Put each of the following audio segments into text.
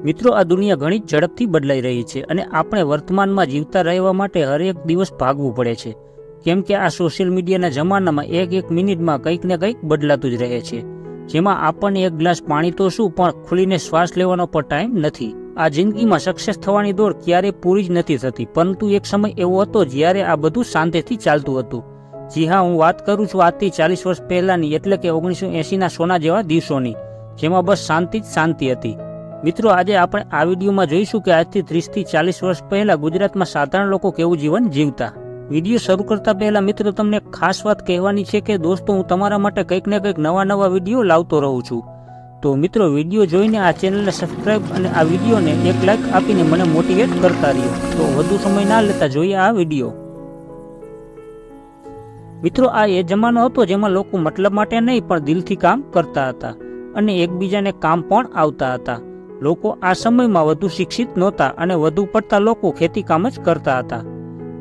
મિત્રો, આ દુનિયા ઘણી ઝડપથી બદલાઈ રહી છે અને આપણે વર્તમાનમાં જીવતા રહેવા માટે હરેક દિવસ ભાગવું પડે છે, કેમ કે આ સોશિયલ મીડિયાના જમાનામાં એક મિનિટમાં કંઈક ને કંઈક બદલાતું જ રહે છે, જેમાં આપણને એક ગ્લાસ પાણી તો શું પણ ખુલીને શ્વાસ લેવાનો પણ ટાઈમ નથી. આ જિંદગીમાં સક્સેસ થવાની દોડ ક્યારેય પૂરી જ નથી થતી, પરંતુ એક સમય એવો હતો જ્યારે આ બધું શાંતિથી ચાલતું હતું. જી હા, હું વાત કરું છું આજથી 40 વર્ષ પહેલાની, એટલે કે 1980ના સોના જેવા દિવસોની, જેમાં બસ શાંતિ જ શાંતિ હતી. મિત્રો, આજે આપણે આ વિડીયોમાં જોઈશું કે આજથી 30 થી 40 વર્ષ પહેલા ગુજરાતમાં સાધારણ લોકો કેવું જીવન જીવતા. વિડીયો શરૂ કરતા પહેલા મિત્રો તમને ખાસ વાત કહેવાની છે કે દોસ્તો, હું તમારા માટે કંઈક ને કંઈક નવા વિડીયો લાવતો રહું છું. તો મિત્રો, વિડીયો જોઈને આ ચેનલને સબસ્ક્રાઇબ અને આ વિડીયોને એક લાઈક આપીને મને મોટિવેટ કરતા રહ્યો. તો વધુ સમય ના લેતા જોઈએ આ વિડીયો. મિત્રો, આ એ જમાનો હતો જેમાં લોકો મતલબ માટે નહીં પણ દિલથી કામ કરતા હતા અને એકબીજાને કામ પણ આવતા હતા. લોકો આ સમયમાં વધુ શિક્ષિત નહોતા અને વધુ પડતા લોકો ખેતી કામ જ કરતા હતા.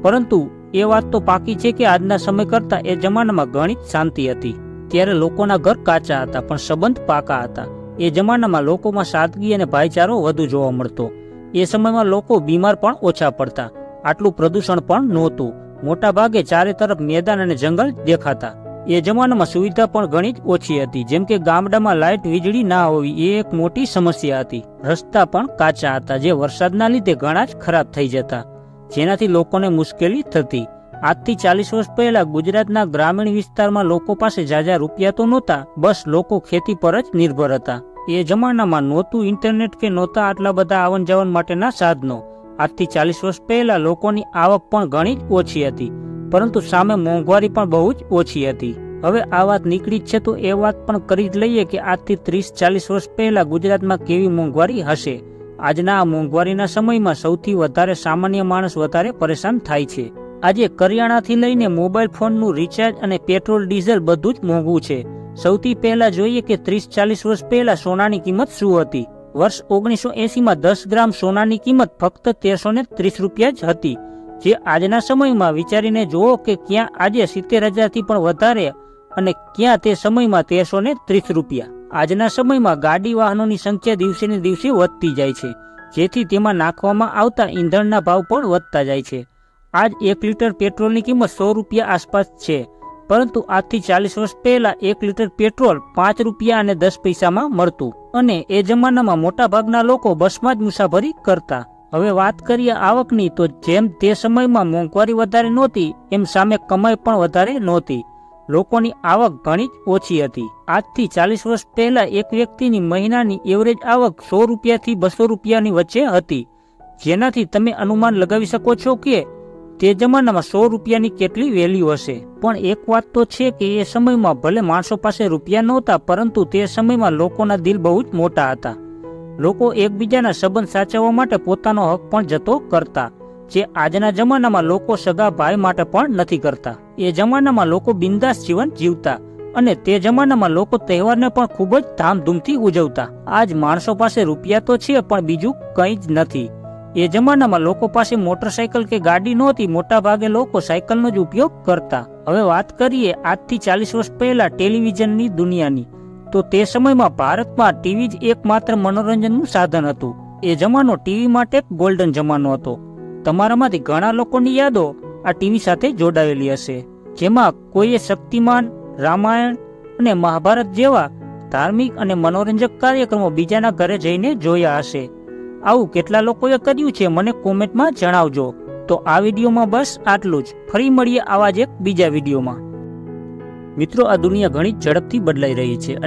પરંતુ એ વાત તો પાકી છે કે આજના સમય કરતાં એ જમાનામાં ઘણી શાંતિ હતી. ત્યારે લોકોના ઘર કાચા હતા પણ સંબંધ પાકા હતા. એ જમાનામાં લોકોમાં સાદગી અને ભાઈચારો વધુ જોવા મળતો. એ સમયમાં લોકો બીમાર પણ ઓછા પડતા. આટલું પ્રદૂષણ પણ નહોતું. મોટા ભાગે ચારે તરફ મેદાન અને જંગલ દેખાતા. એ જમાનામાં સુવિધા પણ ઘણી જ ઓછી હતી, જેમ કે ગામડામાં લાઇટ વીજળી ના હોવી એ એક મોટી સમસ્યા હતી. રસ્તા પણ કાચા હતા, જે વરસાદના લીધે ઘણા જ ખરાબ થઈ જતા, જેનાથી લોકોને મુશ્કેલી થતી. આજથી 40 વર્ષ પહેલા ગુજરાતના ગ્રામીણ વિસ્તારમાં લોકો પાસે ઝાઝા રૂપિયા તો નહોતા, બસ લોકો ખેતી પર જ નિર્ભર હતા. એ જમાનામાં નહોતું ઇન્ટરનેટ કે નહોતા આટલા બધા આવન જાવન માટેના સાધનો. આજથી 40 વર્ષ પહેલા લોકોની આવક પણ ઘણી જ ઓછી હતી, પરંતુ સામે મોંઘવારી પણ બહુ જ ઓછી હતી. હવે આ વાત નીકળી જ છે તો એ વાત પણ કરી જ લઈએ કે આજથી 30-40 વર્ષ પહેલા ગુજરાતમાં કેવી મોંઘવારી હશે. આજના આ મોંઘવારીના સમયમાં સૌથી વધારે સામાન્ય માણસ વધારે પરેશાન થાય છે. આજે કરિયાણાથી લઈને મોબાઈલ ફોનનું રિચાર્જ અને પેટ્રોલ ડીઝલ બધું જ મોંઘું છે. સૌથી પહેલા જોઈએ કે 30-40 વર્ષ પહેલા સોનાની કિંમત શું હતી. વર્ષ 1980માં 10 ગ્રામ સોનાની કિંમત ફક્ત 1330 રૂપિયા જ હતી, જે આજના સમયમાં વિચારીને જુઓ કે ક્યાં આજે 70,000થી પણ વધારે અને ક્યાં તે સમયમાં 1330 રૂપિયા. આજના સમયમાં ગાડી વાહનોની સંખ્યા દિવસે ને દિવસે વધતી જાય છે, જેથી તેમાં નાખવામાં આવતા ઈંધણના ભાવ પણ વધતા જાય છે. આજ 1 લીટર પેટ્રોલની કિંમત 100 રૂપિયા આસપાસ છે, પરંતુ આજથી 40 વર્ષ પહેલા 1 લીટર પેટ્રોલ 5 રૂપિયા અને 10 પૈસામાં મળતું અને એ જમાનામાં મોટા ભાગના લોકો બસમાં જ મુસાફરી કરતા. હવે વાત કરીએ આવકની, તો જેમ તે સમયમાં મોંઘવારી વધારે નહોતી એમ સામે કમાઈ પણ વધારે નહોતી. લોકોની આવક ઘણી જ ઓછી હતી. આજથી 40 વર્ષ પહેલા એક વ્યક્તિની મહિનાની એવરેજ આવક 100 રૂપિયાથી 200 રૂપિયાની વચ્ચે હતી, જેનાથી તમે અનુમાન લગાવી શકો છો કે તે જમાનામાં 100 રૂપિયાની કેટલી વેલ્યુ હશે. પણ એક વાત તો છે કે એ સમયમાં ભલે માણસો પાસે રૂપિયા નહોતા, પરંતુ તે સમયમાં લોકોના દિલ બહુ જ મોટા હતા. લોકો એકબીજાના સંબંધ સાચવવા માટે પોતાનો હક પણ જતો કરતા, જે આજના જમાનામાં લોકો સગા ભાઈ માટે પણ નથી કરતા. એ જમાનામાં લોકો બિંદાસ જીવન જીવતા અને તે જમાનામાં લોકો તહેવારને પણ ખૂબ જ ધામધૂમથી ઉજવતા. આજ માણસો પાસે રૂપિયા તો છે પણ બીજું કંઈ જ નથી. એ જમાનામાં લોકો પાસે મોટરસાયકલ કે ગાડી નહોતી, મોટા ભાગે લોકો સાયકલનો જ ઉપયોગ કરતા. હવે વાત કરીએ આજથી 40 વર્ષ પહેલા ટેલિવિઝનની દુનિયાની, તો તે સમયમાં ભારતમાં ટીવી જ એકમાત્ર મનોરંજનનું સાધન હતું. એ જમાનો ટીવી માટે ગોલ્ડન જમાનો હતો. તમારામાંથી ઘણા લોકોની યાદો આ ટીવી સાથે જોડાયેલી હશે, જેમાં કોઈએ શક્તિમાન, રામાયણ અને મહાભારત જેવા ધાર્મિક અને મનોરંજક કાર્યક્રમો બીજાના ઘરે જઈને જોયા હશે. આવું કેટલા લોકોએ કર્યું છે મને કોમેન્ટમાં જણાવજો. તો આ વિડીયોમાં બસ આટલું જ. ફરી મળીએ આવા જ એક બીજા વિડીયોમાં. મિત્રો, આ દુનિયા ઘણી ઝડપથી બદલાઈ રહી છે